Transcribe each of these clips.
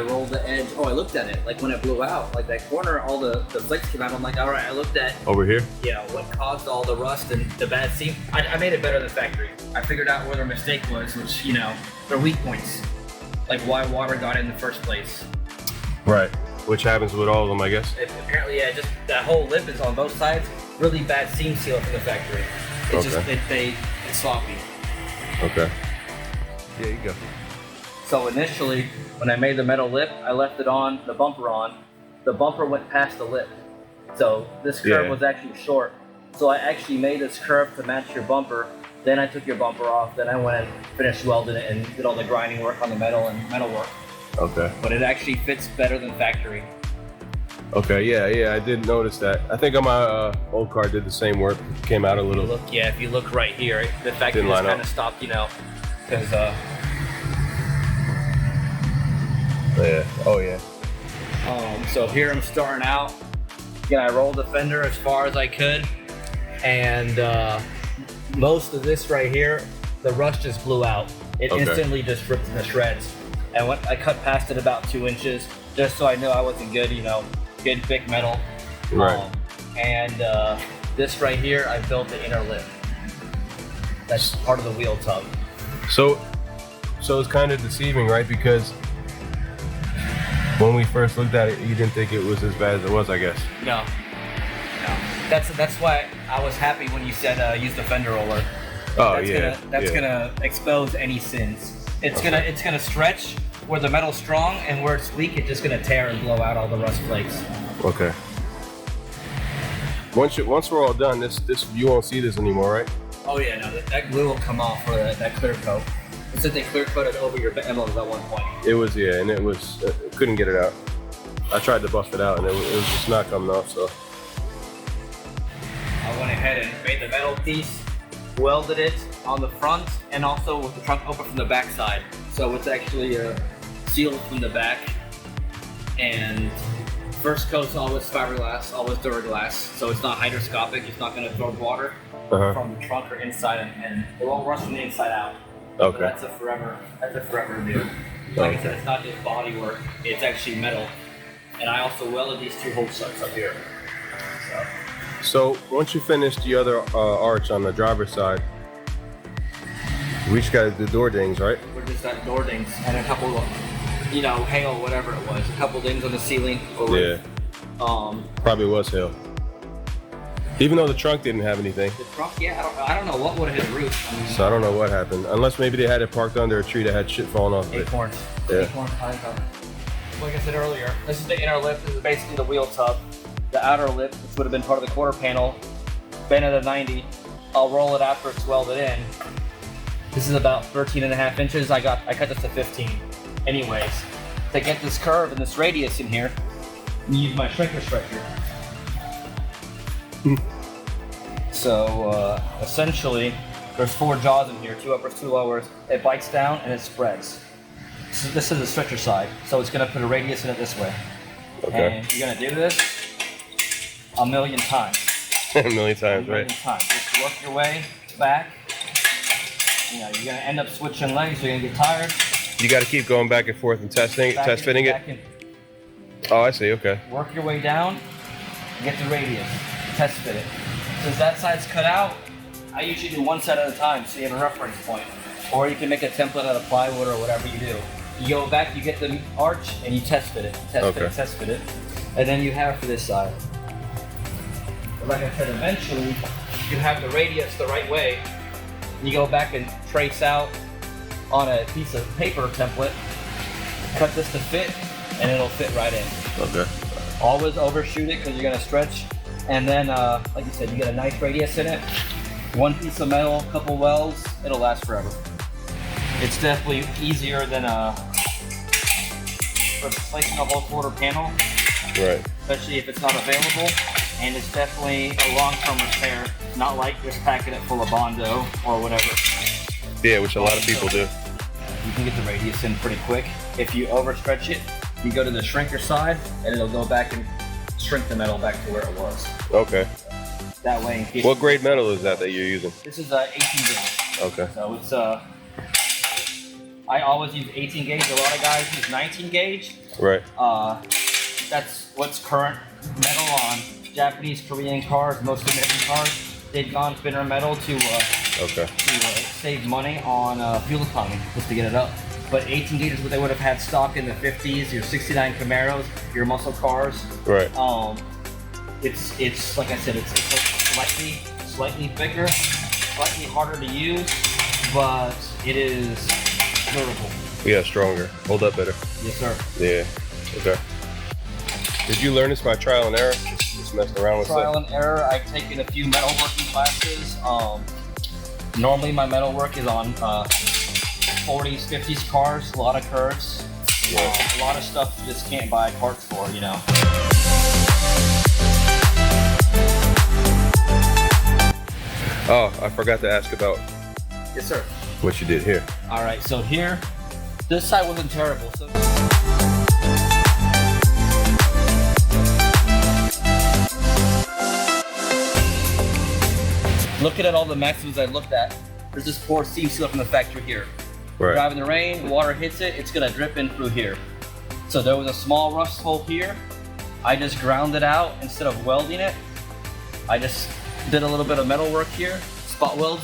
rolled the edge. Oh, I looked at it. Like when it blew out, like that corner, all the flakes came out. I'm like, all right, I looked at over here. Yeah, what caused all the rust and the bad seam. I made it better than factory. I figured out where their mistake was, which, you know, their weak points. Like why water got in the first place. Right. Which happens with all of them, I guess. Apparently, yeah, just that whole lip is on both sides. Really bad seam seal from the factory. It's just, it's sloppy. Okay. Yeah, you go. So initially, when I made the metal lip, I left it on, the bumper on. The bumper went past the lip. So this curve was actually short. So I actually made this curve to match your bumper. Then I took your bumper off. Then I went and finished welding it and did all the grinding work on the metal and metal work. Okay. But it actually fits better than factory. Okay, yeah, I did notice that. I think on my old car did the same work. Came out a little. If you look right here, the factory just kind of stopped, you know, because so here I'm starting out. Again, I rolled the fender as far as I could, and most of this right here, the rust just blew out. It instantly just ripped into shreds. And when I cut past it about 2 inches, just so I knew I wasn't good, you know, good thick metal. Right. This right here, I built the inner lip. That's part of the wheel tub. So it's kind of deceiving, right? Because when we first looked at it, you didn't think it was as bad as it was, I guess. No. That's why I was happy when you said use the fender roller. That's gonna expose any sins. It's gonna stretch where the metal's strong, and where it's weak, it's just gonna tear and blow out all the rust flakes. Okay. Once we're all done, this you won't see this anymore, right? Oh yeah, no, that glue will come off for that clear coat. It said they clear coated over your emblems at one point. It was, and it was couldn't get it out. I tried to buff it out, and it was just not coming off. So I went ahead and made the metal piece, welded it on the front, and also with the trunk open from the back side. So it's actually sealed from the back. And first coat's always fiberglass, always Duraglass, so it's not hydroscopic. It's not going to absorb water from the trunk or inside, and it won't rust from the inside out. Okay. So that's a forever deal. Like I said, it's not just body work; it's actually metal. And I also welded these 2 hole studs up here. So once you finish the other arch on the driver's side, we just got to do door dings, right? We're just got door dings and a couple of, you know, hail, whatever it was. A couple dings on the ceiling. Probably was hail. Even though the trunk didn't have anything. The trunk, I don't know what would have hit the roof. I mean, so I don't know what happened. Unless maybe they had it parked under a tree that had shit falling off of it. Acorns. Acorn pine cone. Like I said earlier, this is the inner lip. This is basically the wheel tub. The outer lip, which would have been part of the quarter panel, bent at a 90. I'll roll it after it's welded in. This is about 13.5 inches. I cut this to 15. Anyways, to get this curve and this radius in here, I use my shrinker stretcher. So essentially, there's 4 jaws in here, 2 uppers, 2 lowers. It bites down and it spreads. So this is the stretcher side, so it's gonna put a radius in it this way. Okay. And you're gonna do this a million times. A million times, right? Just work your way back. You know, you're gonna end up switching legs. You're gonna get tired. You got to keep going back and forth and test fitting it. Oh, I see. Okay. Work your way down. Get the radius. Test fit it. Since that side's cut out, I usually do 1 set at a time, so you have a reference point. Or you can make a template out of plywood or whatever you do. You go back, you get the arch, and you test fit it. Test fit it, and then you have it for this side. But like I said, eventually you have the radius the right way. You go back and trace out on a piece of paper template, cut this to fit, and it'll fit right in. Okay. Always overshoot it because you're gonna stretch, and then like you said, you get a nice radius in it. 1 piece of metal, a couple welds, it'll last forever. It's definitely easier than replacing a whole quarter panel, right? Especially if it's not available, and it's definitely a long-term repair. Not like just packing it full of Bondo or whatever. Yeah, which a lot of people do. You can get the radius in pretty quick. If you overstretch it, you go to the shrinker side, and it'll go back and shrink the metal back to where it was. Okay. That way, in case. What grade metal is that you're using? This is 18 gauge. Okay. So it's I always use 18 gauge. A lot of guys use 19 gauge. Right. That's what's current metal on Japanese, Korean cars, most American cars. They've gone thinner metal to save money on fuel economy, just to get it up. But 18 gauge is what they would have had stock in the 50s, your 69 Camaros, your muscle cars. Right. It's like I said, it's slightly thicker, slightly harder to use, but it is durable. Yeah, stronger. Hold up better. Yes, sir. Yeah. Okay. Did you learn this by trial and error? Just messing around with trial and error. I've taken a few metalworking classes. Normally my metalwork is on 40s, 50s cars, a lot of curves. Yeah. A lot of stuff you just can't buy parts for, you know. Oh, I forgot to ask about Yes, sir. what you did here. All right, so here, this side wasn't terrible. So looking at all the Maximas I looked at, there's this poor seam seal from the factory here. Right. Driving the rain, water hits it, it's gonna drip in through here. So there was a small rust hole here. I just ground it out instead of welding it. I just did a little bit of metal work here. Spot weld,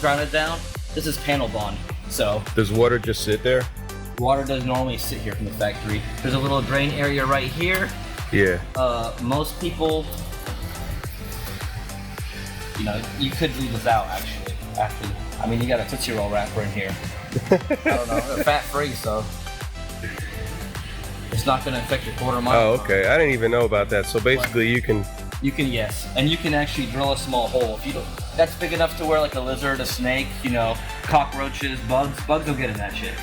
ground it down. This is panel bond. So Does water just sit there? water doesn't normally sit here from the factory. There's a little drain area right here. Yeah. Most people, you know, you could leave this out actually. I mean, you got a Tootsie Roll wrapper in here. I don't know, they're fat free, so it's not going to affect your quarter mile. Oh, okay. I didn't even know about that. So basically, you can. Yes, and you can actually drill a small hole. If you don't, that's big enough to where like a lizard, a snake, you know, cockroaches, bugs will get in that shit.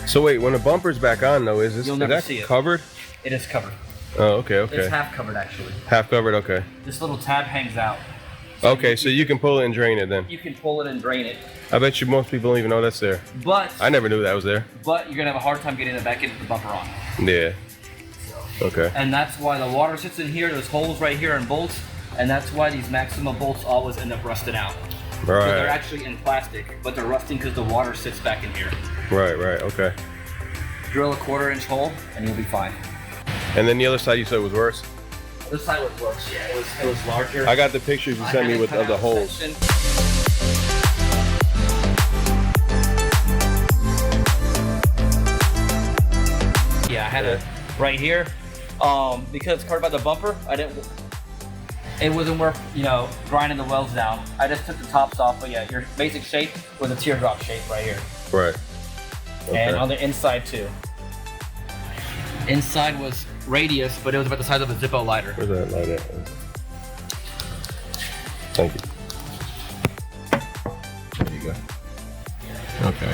So wait, when the bumper's back on though, is You'll never that see it. covered? It is covered. Oh, okay. It's half covered actually. Half covered. Okay. This little tab hangs out. Okay, so you can pull it and drain it then. You can pull it and drain it. I bet you most people don't even know that's there. But I never knew that was there. But you're gonna have a hard time getting it back into the bumper on. Yeah. Okay. And that's why the water sits in here. There's holes right here and bolts, and that's why these Maxima bolts always end up rusting out. Right. So they're actually in plastic, but they're rusting because the water sits back in here. Right. Okay. Drill a 1/4 inch hole, and you'll be fine. And then the other side you said was worse? This side was worse. Yeah, it was larger. I got the pictures you sent me with of the holes. Section. Yeah, I had it right here. Because it's covered by the bumper, it wasn't worth, you know, grinding the welds down. I just took the tops off, but yeah, your basic shape was a teardrop shape right here. Right. Okay. And on the inside too. Inside was radius, but it was about the size of a Zippo lighter. Where's that light at? Thank you. There you go. Okay.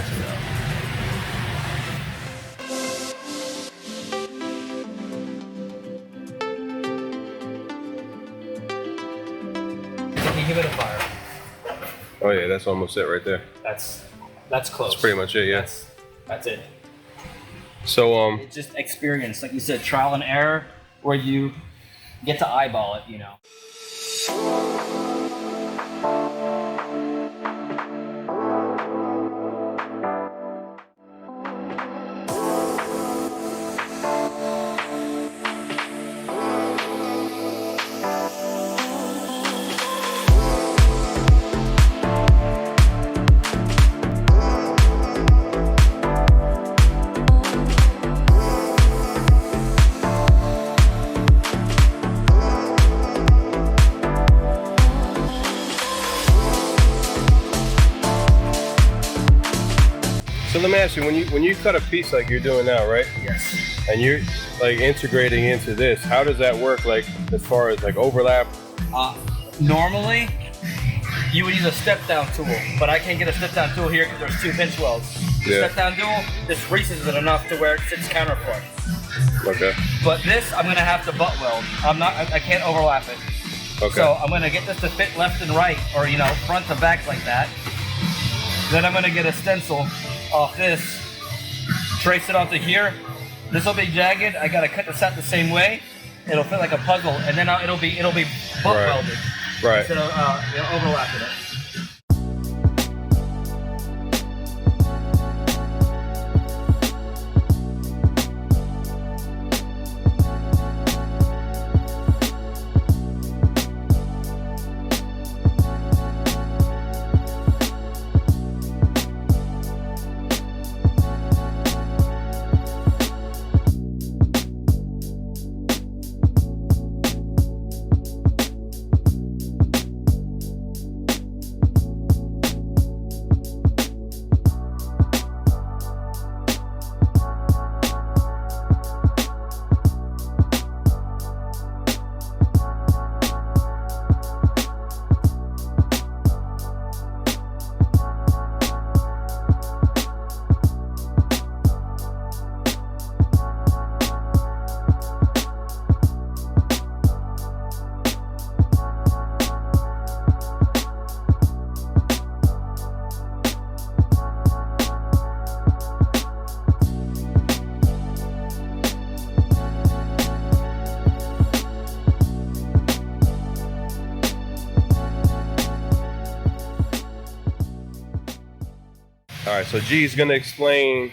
Dehumidifier. Oh yeah, that's almost it right there. That's close. That's pretty much it, yeah. That's it. So It's just experience, like you said, trial and error, where you get to eyeball it, you know. So let me ask you, when you cut a piece like you're doing now, right? Yes. And you're like integrating into this, how does that work? Like as far as like overlap? Normally, you would use a step down tool, but I can't get a step down tool here because there's 2 pinch welds. The Yeah. step down tool just greases it enough to where it sits counterclockwise. Okay. But this, I'm gonna have to butt weld. I can't overlap it. Okay. So I'm gonna get this to fit left and right, or you know, front to back like that. Then I'm gonna get a stencil off this, trace it onto here. This will be jagged. I gotta cut this out the same way. It'll fit like a puzzle, and then it'll be butt Right. welded. Right. Instead of overlapping it. right, so G's gonna explain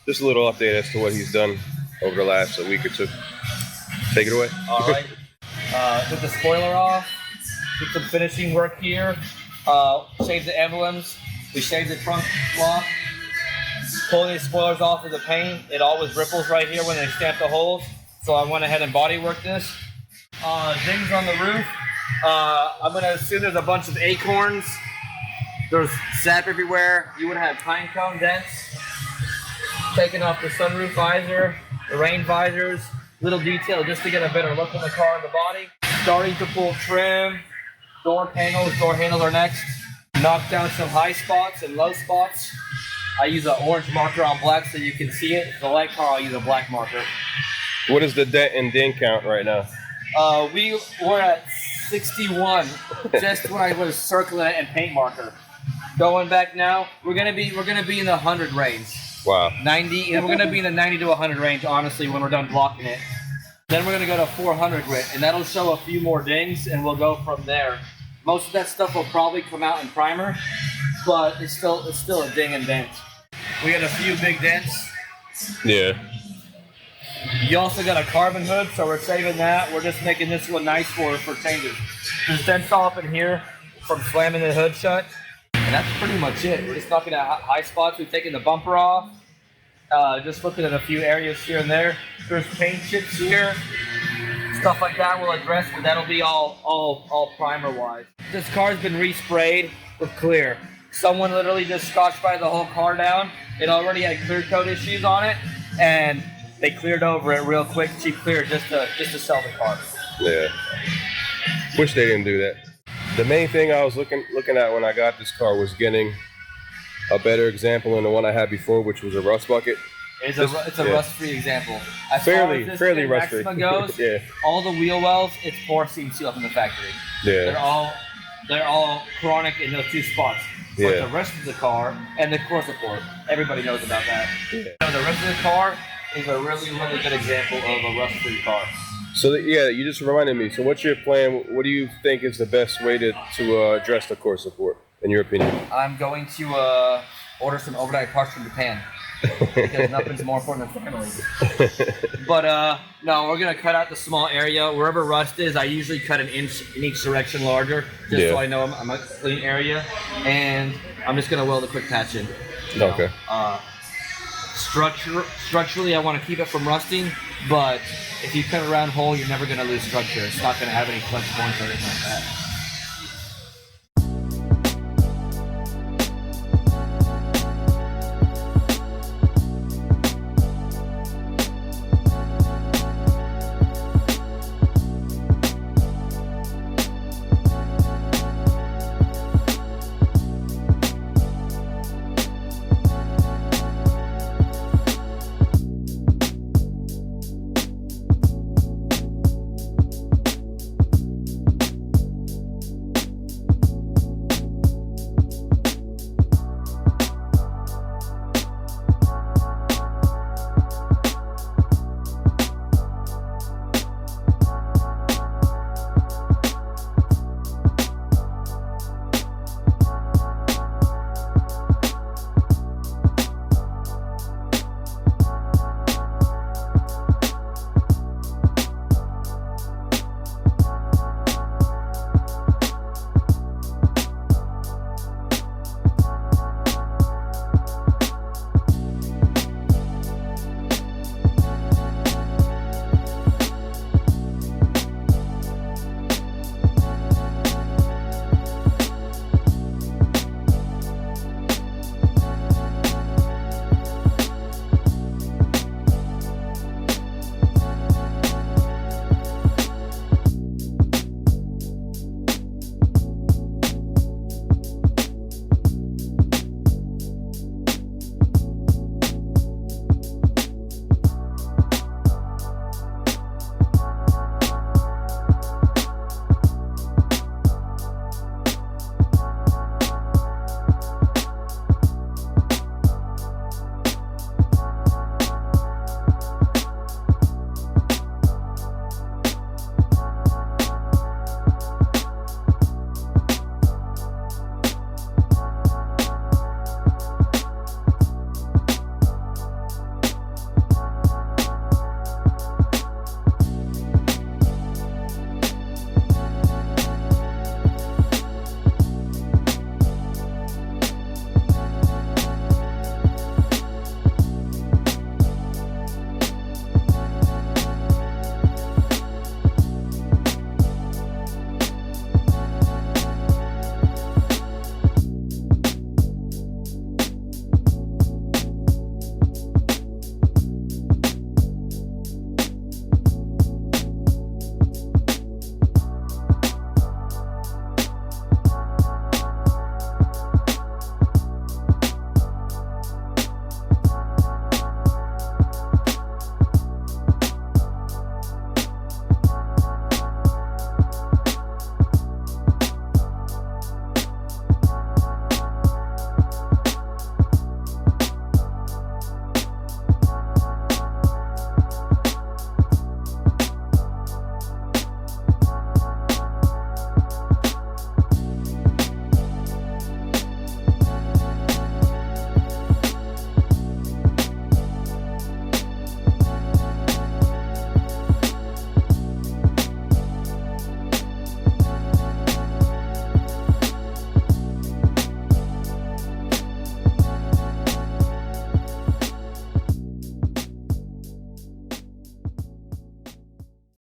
just a little update as to what he's done over the last week or two. Take it away. All right. Took the spoiler off. Did some finishing work here. Shaved the emblems. We shaved the trunk block. Pulling these spoilers off of the paint. It always ripples right here when they stamp the holes. So I went ahead and body worked this. Dings on the roof. I'm gonna assume there's a bunch of acorns. There's sap everywhere. You would have pine cone dents. Taking off the sunroof visor, the rain visors, little detail just to get a better look on the car and the body. Starting to pull trim, door panels. Door handles are next. Knock down some high spots and low spots. I use an orange marker on black so you can see it. The light car, I'll use a black marker. What is the dent and ding count right now? We were at 61 just when I was circling it and paint marker. Going back now, we're gonna be in the 100 range. Wow. 90, and we're gonna be in the 90 to 100 range, honestly, when we're done blocking it. Then we're gonna go to 400 grit, and that'll show a few more dings, and we'll go from there. Most of that stuff will probably come out in primer, but it's still a ding and dent. We had a few big dents. Yeah. You also got a carbon hood, so we're saving that. We're just making this one nice for changes. There's dents all up in here from slamming the hood shut. And that's pretty much it. We're just knocking out high spots. We've taken the bumper off. Just looking at a few areas here and there. There's paint chips here. Stuff like that we'll address, but that'll be all primer-wise. This car's been resprayed with clear. Someone literally just scotched by the whole car down. It already had clear coat issues on it, and they cleared over it real quick, cheap clear, just to sell the car. Yeah. Wish they didn't do that. The main thing I was looking at when I got this car was getting a better example than the one I had before, which was a rust bucket. It's a rust-free example. As fairly far as this rust-free. Maxima goes, Yeah. all the wheel wells, it's pour seam seal from the factory. Yeah. They're all chronic in those two spots. But Yeah. the rest of the car and the core support, everybody knows about that. Yeah. So the rest of the car is a really good example of a rust-free car. So yeah, you just reminded me. So what's your plan? What do you think is the best way to address the core support, in your opinion? I'm going to order some overnight parts from Japan. Because nothing's more important than family. But no, we're gonna cut out the small area. Wherever rust is, I usually cut an inch in each direction larger, just so I know I'm a clean area. And I'm just gonna weld a quick patch in. Okay. Structurally, I want to keep it from rusting, but if you cut a round hole, you're never gonna lose structure. It's not gonna have any flex points or anything like that.